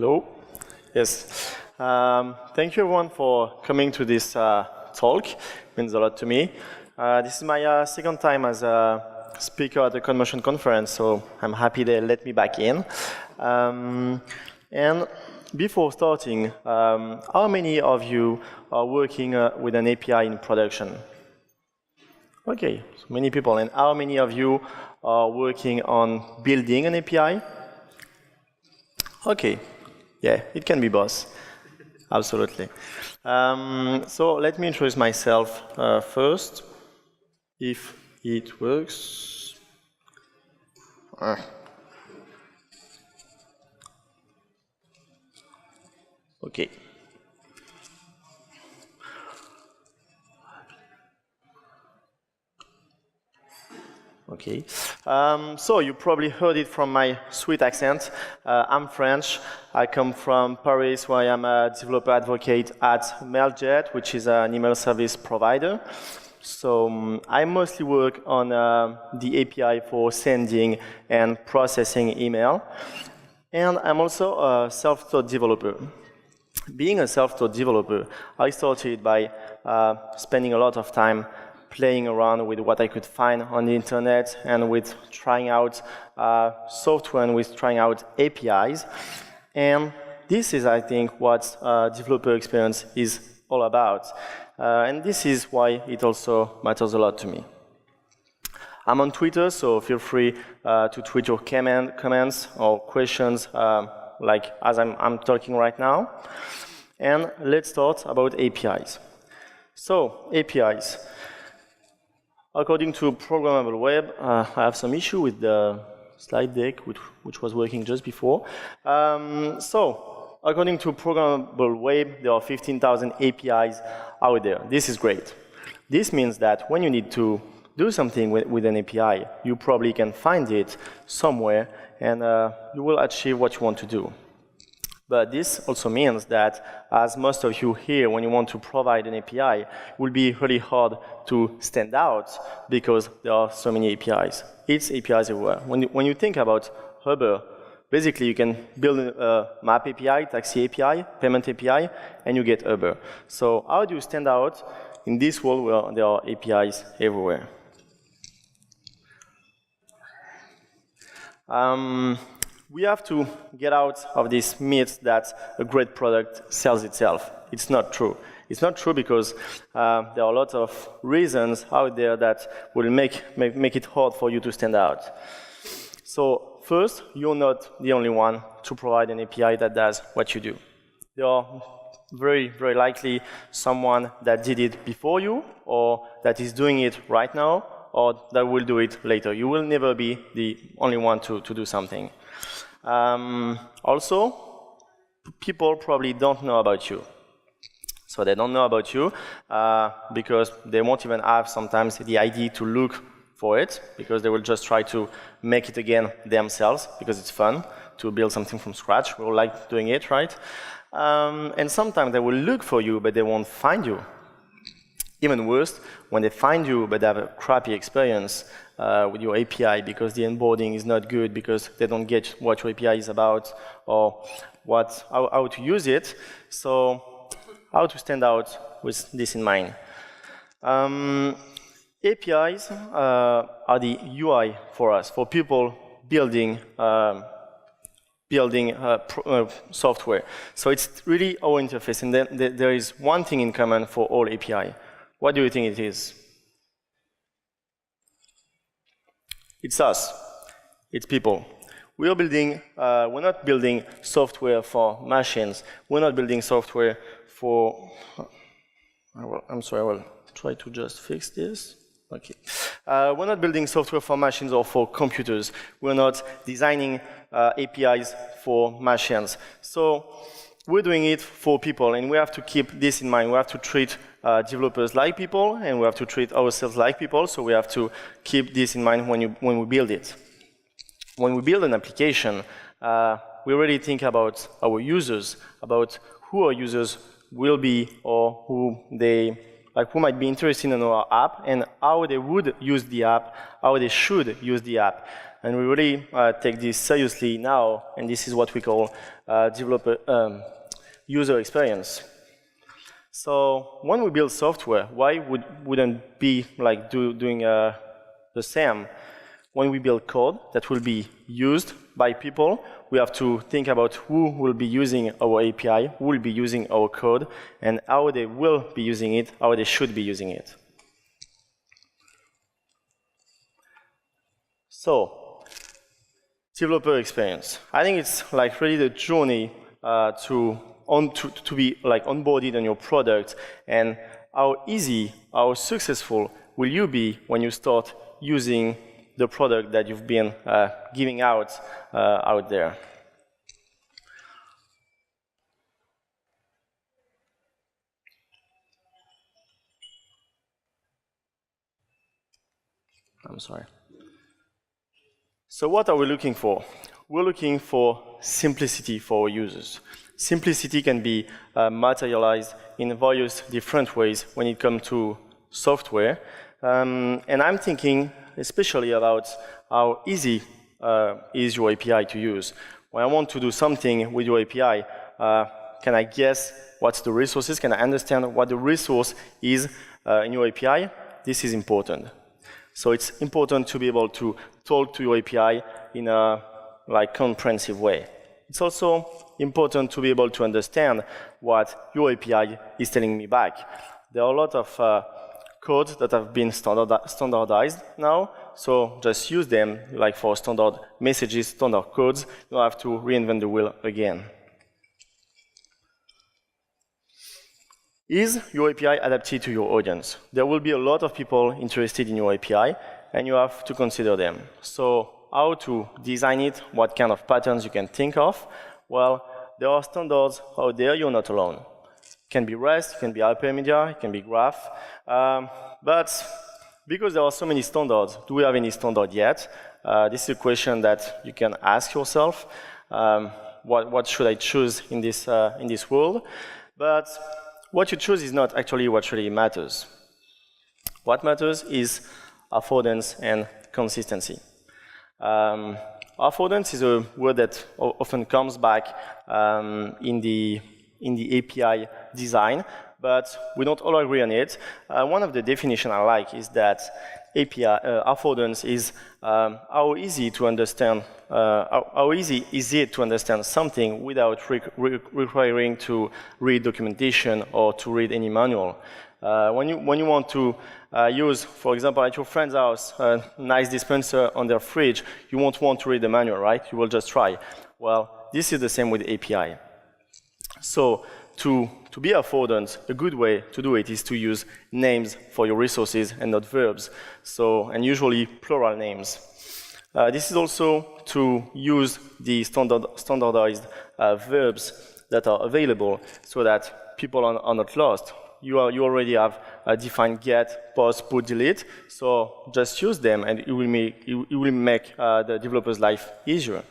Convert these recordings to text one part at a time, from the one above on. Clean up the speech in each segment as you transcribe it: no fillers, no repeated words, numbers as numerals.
Hello. Yes. Thank you everyone for coming to this talk. It means a lot to me. This is my second time as a speaker at the Conmotion conference, so I'm happy they let me back in. And before starting, how many of you are working with an API in production? Okay, so many people. And how many of you are working on building an API? Okay, yeah, it can be both. Absolutely. So let me introduce myself first, if it works. Okay. Okay. So you probably heard it from my sweet accent. I'm French. I come from Paris, where I am a developer advocate at Mailjet, which is an email service provider. So I mostly work on the API for sending and processing email. And I'm also a self-taught developer. Being a self-taught developer, I started by spending a lot of time playing around with what I could find on the internet and with trying out software and with trying out APIs. And this is, I think, what developer experience is all about. And this is why it also matters a lot to me. I'm on Twitter, so feel free to tweet your comments or questions like as I'm talking right now. And let's start about APIs. So, APIs. According to Programmable Web, I have some issue with the slide deck, which was working just before. So, according to Programmable Web, there are 15,000 APIs out there. This is great. This means that when you need to do something with an API, you probably can find it somewhere, and you will achieve what you want to do. But this also means that, as most of you here, when you want to provide an API, it will be really hard to stand out because there are so many APIs. It's APIs everywhere. When you think about Uber, basically you can build a map API, taxi API, payment API, and you get Uber. So how do you stand out in this world where there are APIs everywhere? We have to get out of this myth that a great product sells itself. It's not true. It's not true because there are a lot of reasons out there that will make it hard for you to stand out. So first, you're not the only one to provide an API that does what you do. There are very, very likely someone that did it before you, or that is doing it right now, or that will do it later. You will never be the only one to do something. Also, people probably don't know about you. So they don't know about you because they won't even have sometimes the idea to look for it, because they will just try to make it again themselves because it's fun to build something from scratch. We all like doing it, right? And sometimes they will look for you, but they won't find you. Even worse, when they find you, but they have a crappy experience with your API because the onboarding is not good, because they don't get what your API is about, or how to use it. So, how to stand out with this in mind? APIs are the UI for us, for people building software. So it's really our interface, and then there is one thing in common for all API. What do you think it is? It's us. It's people. We are building, we're not building software for machines. We're not building software for, I'm sorry, I will try to just fix this. Okay. We're not building software for machines or for computers. We're not designing APIs for machines. So we're doing it for people, and we have to keep this in mind. We have to treat developers like people, and we have to treat ourselves like people, so we have to keep this in mind when we build it. When we build an application, we really think about our users, about who our users will be or who they who might be interested in our app and how they would use the app, how they should use the app. And we really take this seriously now, and this is what we call developer user experience. So when we build software, why wouldn't be like doing the same? When we build code that will be used by people, we have to think about who will be using our API, who will be using our code, and how they will be using it, how they should be using it. So, developer experience. I think it's like really the journey to be like onboarded on your product, and how easy, how successful will you be when you start using the product that you've been giving out there. I'm sorry. So what are we looking for? We're looking for simplicity for our users. Simplicity can be materialized in various different ways when it comes to software. And I'm thinking especially about how easy is your API to use. When I want to do something with your API, can I guess what's the resources? Can I understand what the resource is in your API? This is important. So it's important to be able to talk to your API in a comprehensive way. It's also important to be able to understand what your API is telling me back. There are a lot of codes that have been standardized now, so just use them like for standard messages, standard codes. You don't have to reinvent the wheel again. Is your API adapted to your audience? There will be a lot of people interested in your API, and you have to consider them. So how to design it, what kind of patterns you can think of? Well, there are standards out there, you're not alone. It can be REST, it can be Hypermedia, it can be Graph. But because there are so many standards, do we have any standard yet? This is a question that you can ask yourself. What should I choose in this world? But what you choose is not actually what really matters. What matters is affordance and consistency. Affordance is a word that often comes back in the API design, but we don't all agree on it. One of the definitions I like is that API affordance is how easy to understand, how easy is it to understand something without requiring to read documentation or to read any manual. When you want to use, for example, at your friend's house, a nice dispenser on their fridge, you won't want to read the manual, right? You will just try. Well, this is the same with API. So to be affordant, a good way to do it is to use names for your resources and not verbs. So, and usually plural names. This is also to use the standardized verbs that are available so that people are not lost. You already have a defined get, post, put, delete, so just use them and it will make the developer's life easier.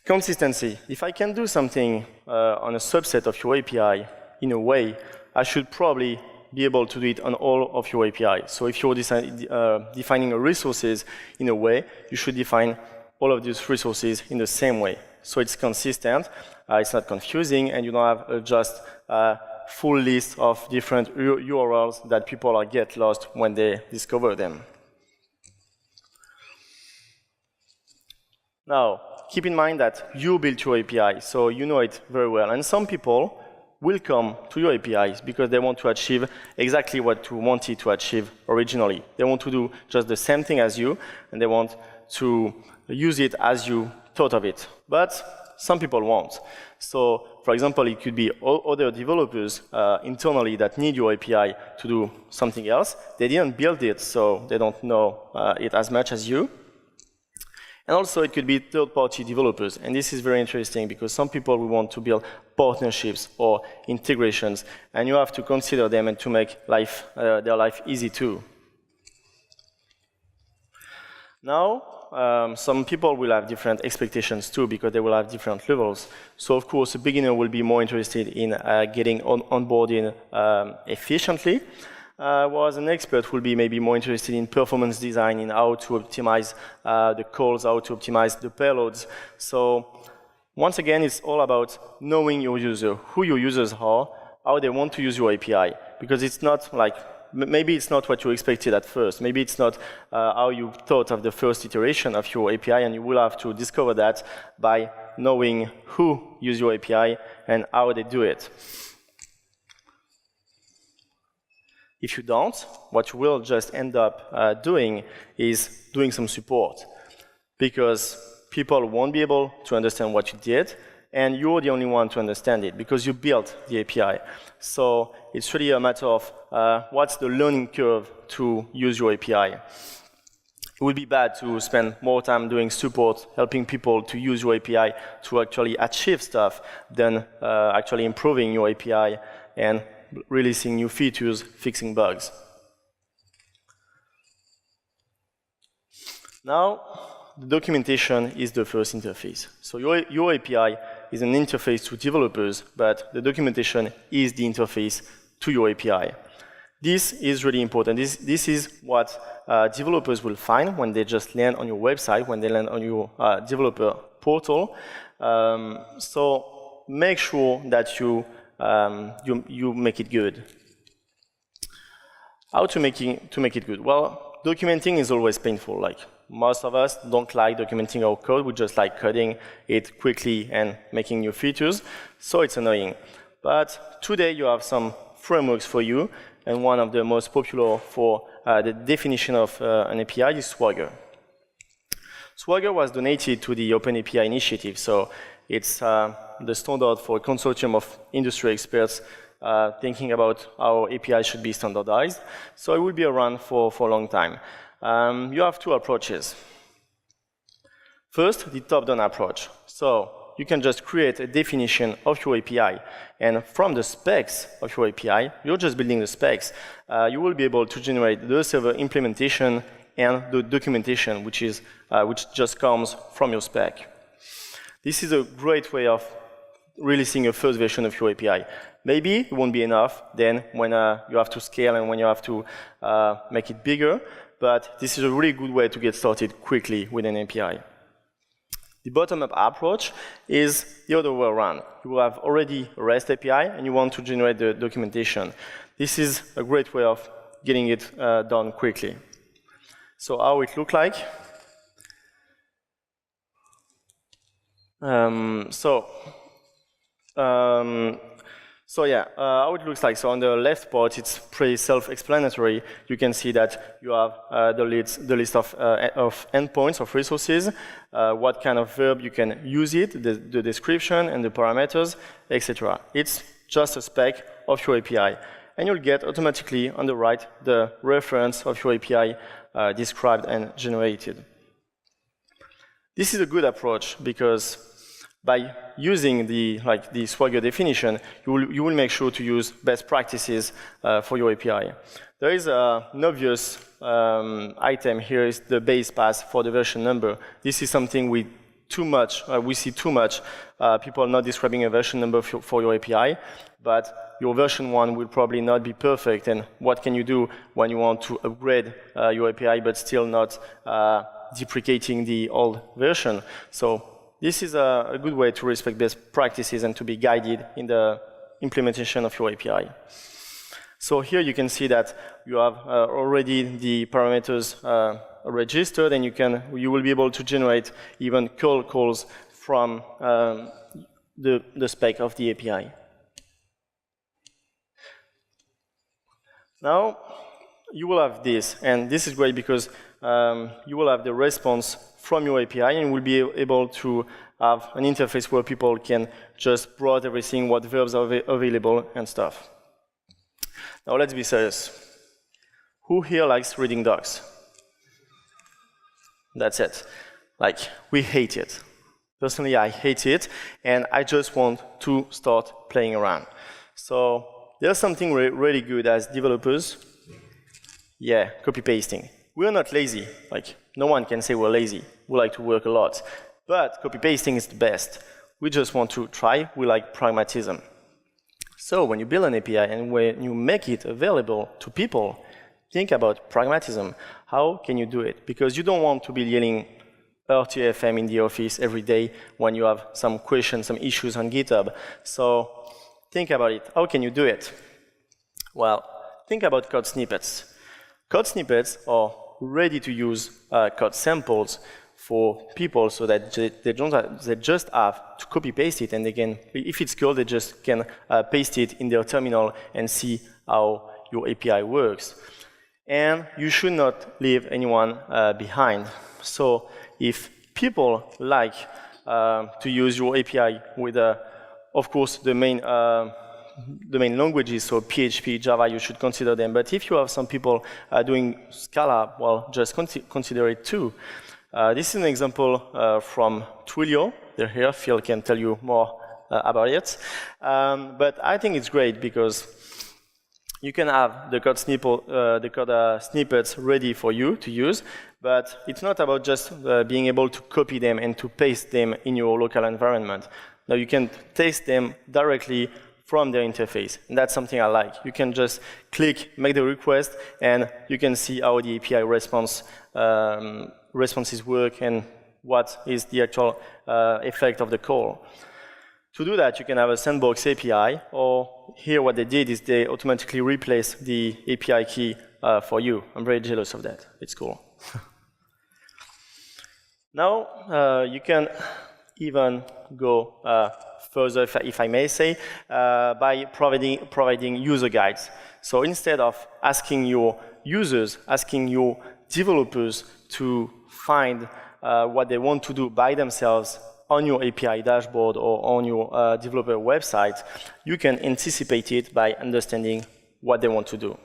Consistency. If I can do something on a subset of your API in a way, I should probably be able to do it on all of your API. So if you're defining resources in a way, you should define all of these resources in the same way. So it's consistent, it's not confusing, and you don't have just a full list of different URLs that people get lost when they discover them. Now, keep in mind that you built your API, so you know it very well. And some people will come to your APIs because they want to achieve exactly what you wanted to achieve originally. They want to do just the same thing as you, and they want to use it as you thought of it. But some people won't. So, for example, it could be other developers internally that need your API to do something else. They didn't build it, so they don't know it as much as you. And also, it could be third-party developers. And this is very interesting because some people will want to build partnerships or integrations, and you have to consider them and to make their life easy too. Now, some people will have different expectations too, because they will have different levels. So of course, a beginner will be more interested in getting onboarding efficiently, whereas an expert will be maybe more interested in performance design, in how to optimize the calls, how to optimize the payloads. So once again, it's all about knowing your user, who your users are, how they want to use your API, because it's not like, maybe it's not what you expected at first. Maybe it's not how you thought of the first iteration of your API, and you will have to discover that by knowing who use your API and how they do it. If you don't, what you will just end up doing is doing some support, because people won't be able to understand what you did, and you're the only one to understand it, because you built the API. So it's really a matter of what's the learning curve to use your API. It would be bad to spend more time doing support, helping people to use your API to actually achieve stuff, than actually improving your API and releasing new features, fixing bugs. Now, the documentation is the first interface. So your API is an interface to developers, but the documentation is the interface to your API. This is really important. This is what developers will find when they just land on your website, when they land on your developer portal. So make sure that you make it good. How to make it good? Well, documenting is always painful. Like, most of us don't like documenting our code. We just like coding it quickly and making new features. So it's annoying. But today you have some frameworks for you, and one of the most popular for the definition of an API is Swagger. Swagger was donated to the OpenAPI initiative, so it's the standard for a consortium of industry experts thinking about how API should be standardized. So it will be around for a long time. You have two approaches. First, the top-down approach. So you can just create a definition of your API, and from the specs of your API, you're just building the specs, you will be able to generate the server implementation and the documentation, which just comes from your spec. This is a great way of releasing a first version of your API. Maybe it won't be enough then when you have to scale and when you have to make it bigger, but this is a really good way to get started quickly with an API. The bottom-up approach is the other way around. You have already a REST API and you want to generate the documentation. This is a great way of getting it done quickly. So how it look like? So yeah, how it looks like. So on the left part, it's pretty self-explanatory. You can see that you have the list of endpoints, of resources, what kind of verb you can use it, the description and the parameters, etc. It's just a spec of your API. And you'll get automatically on the right the reference of your API described and generated. This is a good approach because by using the Swagger definition, you will make sure to use best practices for your API. There is an obvious item here, is the base path for the version number. This is something we see too much. People not describing a version number for your API, but your version 1 will probably not be perfect. And what can you do when you want to upgrade your API but still not deprecating the old version? So this is a good way to respect best practices and to be guided in the implementation of your API. So here you can see that you have already the parameters registered, and you will be able to generate even curl calls from the spec of the API. Now you will have this, and this is great because you will have the response from your API, and will be able to have an interface where people can just browse everything, what verbs are available and stuff. Now let's be serious. Who here likes reading docs? That's it. Like, we hate it. Personally, I hate it, and I just want to start playing around. So there's something really good as developers. Yeah, copy-pasting. We're not lazy. Like, no one can say we're lazy. we like to work a lot. But copy-pasting is the best. We just want to try. We like pragmatism. So when you build an API and when you make it available to people, think about pragmatism. How can you do it? Because you don't want to be yelling RTFM in the office every day when you have some questions, some issues on GitHub. So think about it. How can you do it? Well, think about code snippets. Code snippets are ready-to-use code samples for people so that they just have to copy-paste it, and they can, if it's code, they just can paste it in their terminal and see how your API works. And you should not leave anyone behind. So if people like to use your API with, of course, the main languages, so PHP, Java, you should consider them. But if you have some people doing Scala, well, just consider it too. This is an example from Twilio. They're here. Phil can tell you more about it. But I think it's great because you can have the code snippets ready for you to use, but it's not about just being able to copy them and to paste them in your local environment. Now you can test them directly from their interface, and that's something I like. You can just click, make the request, and you can see how the API responses work and what is the actual effect of the call. To do that, you can have a sandbox API, or here what they did is they automatically replace the API key for you. I'm very jealous of that. It's cool. Now, you can even go further, if I may say, by providing user guides. So instead of asking your users, asking your developers to find what they want to do by themselves on your API dashboard or on your developer website, you can anticipate it by understanding what they want to do.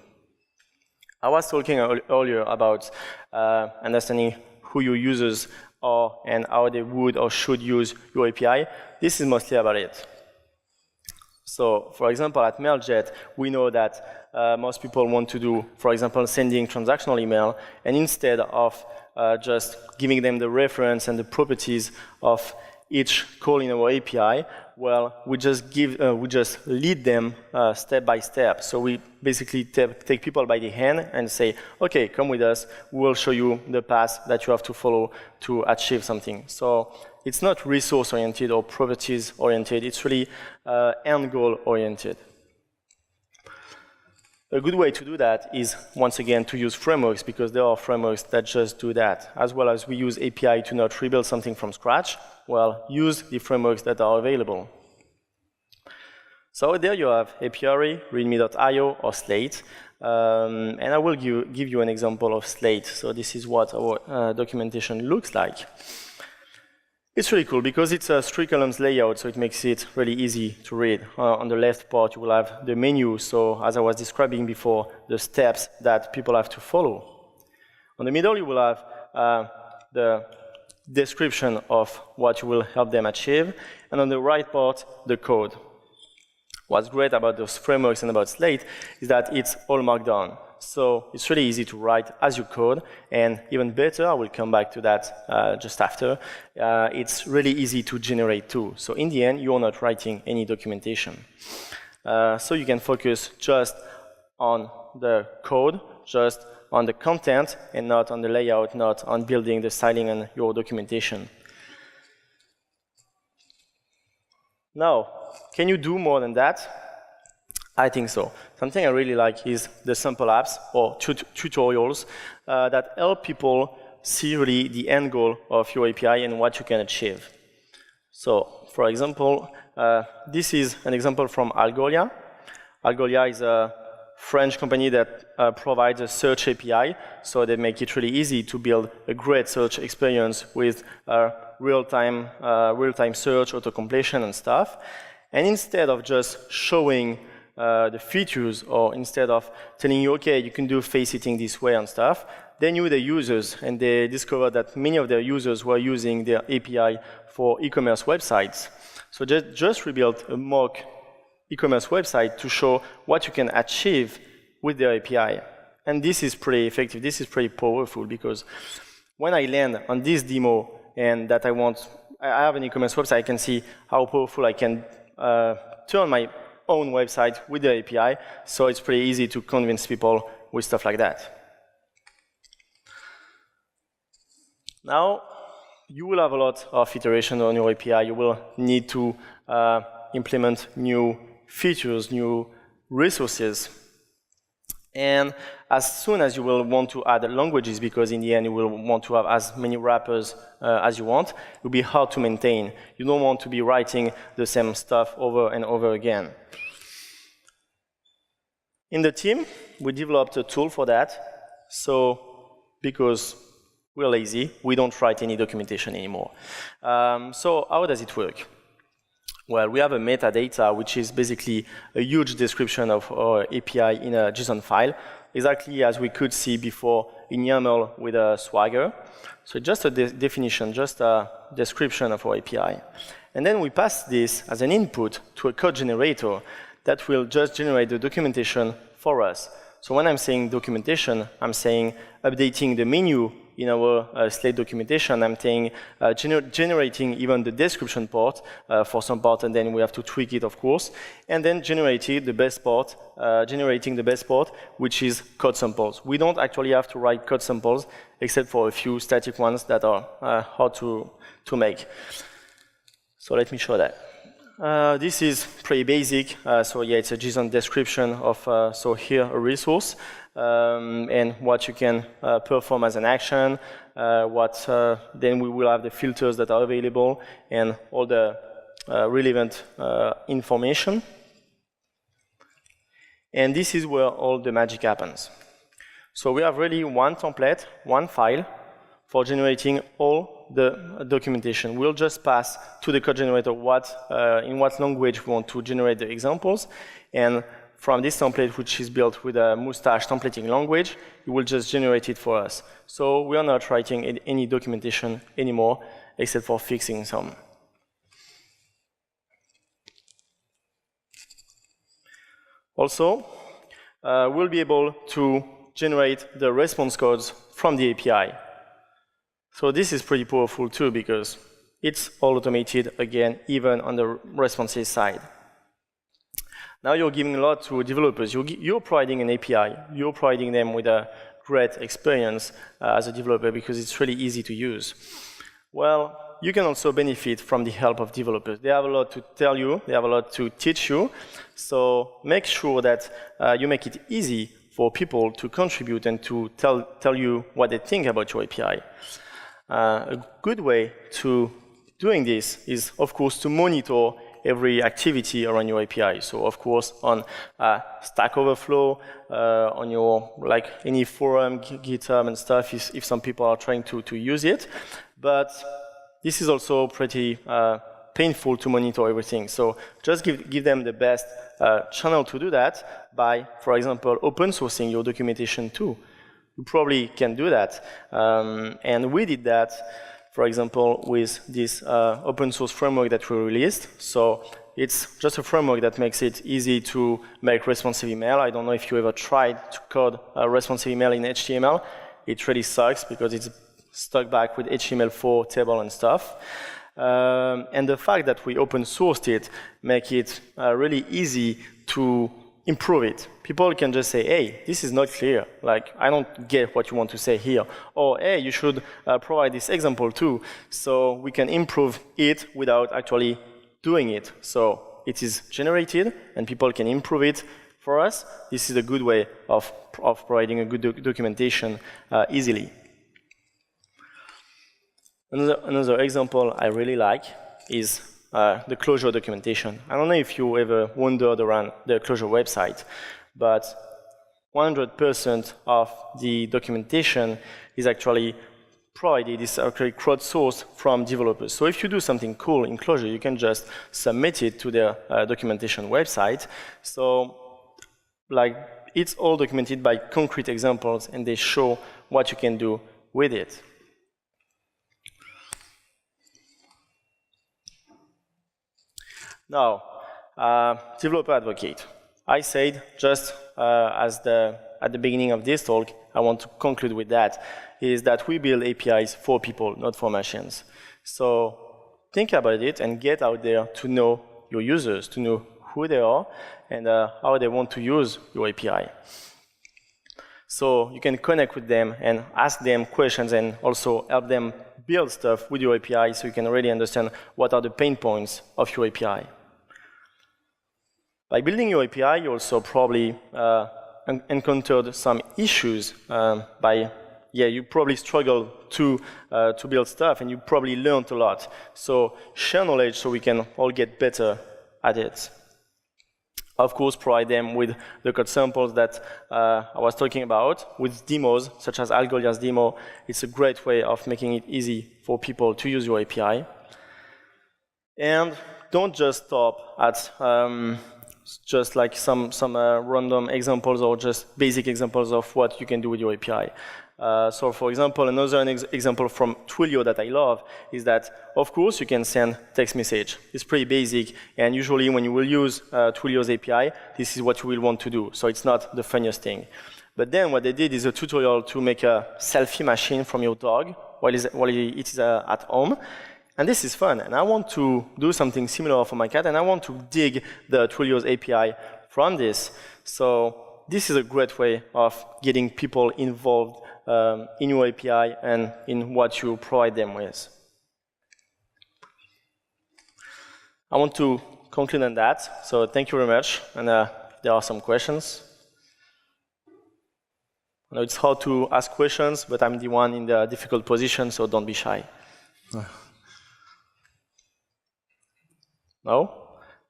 I was talking earlier about understanding who your users are and how they would or should use your API. This is mostly about it. So, for example, at Mailjet, we know that most people want to do, for example, sending transactional email, and instead of just giving them the reference and the properties of each call in our API, well, we just lead them step by step. So we basically take people by the hand and say, okay, come with us. We will show you the path that you have to follow to achieve something. So it's not resource-oriented or properties-oriented. It's really end goal-oriented. A good way to do that is, once again, to use frameworks, because there are frameworks that just do that. As well as we use API to not rebuild something from scratch, well, use the frameworks that are available. So there you have Apiary, readme.io, or Slate. And I will give you an example of Slate. So this is what our documentation looks like. It's really cool because it's a 3 columns layout, so it makes it really easy to read. On the left part, you will have the menu, so as I was describing before, the steps that people have to follow. On the middle, you will have the description of what you will help them achieve, and on the right part, the code. What's great about those frameworks and about Slate is that it's all marked down. So it's really easy to write as you code, and even better, I will come back to that just after, it's really easy to generate too. So in the end, you're not writing any documentation. So you can focus just on the code, just on the content, and not on the layout, not on building the styling and your documentation. Now, can you do more than that? I think so. Something I really like is the sample apps or tutorials that help people see really the end goal of your API and what you can achieve. So, for example, this is an example from Algolia. Algolia is a French company that provides a search API, so they make it really easy to build a great search experience with real-time search, auto-completion, and stuff. And instead of just showing the features, or instead of telling you, okay, you can do face hitting this way and stuff, they knew the users, and they discovered that many of their users were using their API for e-commerce websites. So just rebuilt a mock e-commerce website to show what you can achieve with their API. And this is pretty effective. This is pretty powerful because when I land on this demo and that I have an e-commerce website, I can see how powerful I can turn my own website with the API, so it's pretty easy to convince people with stuff like that. Now, you will have a lot of iteration on your API. You will need to implement new features, new resources. And as soon as you will want to add languages, because in the end you will want to have as many wrappers as you want, it will be hard to maintain. You don't want to be writing the same stuff over and over again. In the team, we developed a tool for that. So, because we're lazy, we don't write any documentation anymore. So how does it work? Well, we have a metadata, which is basically a huge description of our API in a JSON file, exactly as we could see before in YAML with a Swagger. So just a definition, just a description of our API. And then we pass this as an input to a code generator that will just generate the documentation for us. So when I'm saying documentation, I'm saying updating the menu in our Slate documentation. I'm saying generating even the description part for some part, and then we have to tweak it, of course, and then generating the best part, which is code samples. We don't actually have to write code samples, except for a few static ones that are hard to make. So let me show that. This is pretty basic. So yeah, it's a JSON description of, so here a resource, and what you can perform as an action, then we will have the filters that are available and all the relevant information. And this is where all the magic happens. So we have really one template, one file for generating all the documentation. We'll just pass to the code generator in what language we want to generate the examples, and from this template, which is built with a Mustache templating language, it will just generate it for us. So we are not writing any documentation anymore, except for fixing some. Also, we'll be able to generate the response codes from the API. So this is pretty powerful too, because it's all automated, again, even on the responses side. Now you're giving a lot to developers. You're providing an API. You're providing them with a great experience as a developer, because it's really easy to use. Well, you can also benefit from the help of developers. They have a lot to tell you. They have a lot to teach you. So make sure that you make it easy for people to contribute and to tell you what they think about your API. A good way to doing this is, of course, to monitor every activity around your API. So, of course, on Stack Overflow, on your, like, any forum, GitHub and stuff, if some people are trying to use it. But this is also pretty painful to monitor everything. So just give them the best channel to do that by, for example, open sourcing your documentation too. You probably can do that. And we did that, for example, with this open source framework that we released. So it's just a framework that makes it easy to make responsive email. I don't know if you ever tried to code a responsive email in HTML. It really sucks because it's stuck back with HTML4 table and stuff. And the fact that we open sourced it make it really easy to improve it. People can just say, hey, this is not clear. Like, I don't get what you want to say here. Or, hey, you should provide this example too. So we can improve it without actually doing it. So it is generated, and people can improve it for us. This is a good way of providing a good documentation easily. Another example I really like is the Clojure documentation. I don't know if you ever wondered around the Clojure website, but 100% of the documentation is actually provided, is actually crowdsourced from developers. So if you do something cool in Clojure, you can just submit it to their documentation website. So, like, it's all documented by concrete examples, and they show what you can do with it. Now, developer advocate. I said just at the beginning of this talk, I want to conclude with that, is that we build APIs for people, not for machines. So think about it and get out there to know your users, to know who they are and how they want to use your API. So you can connect with them and ask them questions and also help them build stuff with your API so you can really understand what are the pain points of your API. By building your API, you also probably encountered some issues you probably struggled to build stuff and you probably learned a lot. So share knowledge so we can all get better at it. Of course, provide them with the code samples that I was talking about, with demos, such as Algolia's demo. It's a great way of making it easy for people to use your API. And don't just stop at just like some random examples or just basic examples of what you can do with your API. So for example, another example from Twilio that I love is that, of course, you can send text message. It's pretty basic, and usually when you will use Twilio's API, this is what you will want to do. So it's not the funniest thing. But then what they did is a tutorial to make a selfie machine from your dog while it is at home. And this is fun, and I want to do something similar for my cat, and I want to dig the Twilio's API from this. So this is a great way of getting people involved in your API and in what you provide them with. I want to conclude on that, so thank you very much, and there are some questions. I know it's hard to ask questions, but I'm the one in the difficult position, so don't be shy. No?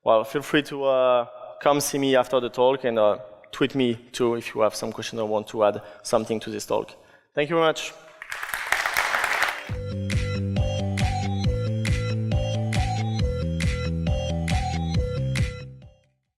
Well, feel free to come see me after the talk and tweet me too if you have some questions or want to add something to this talk. Thank you very much.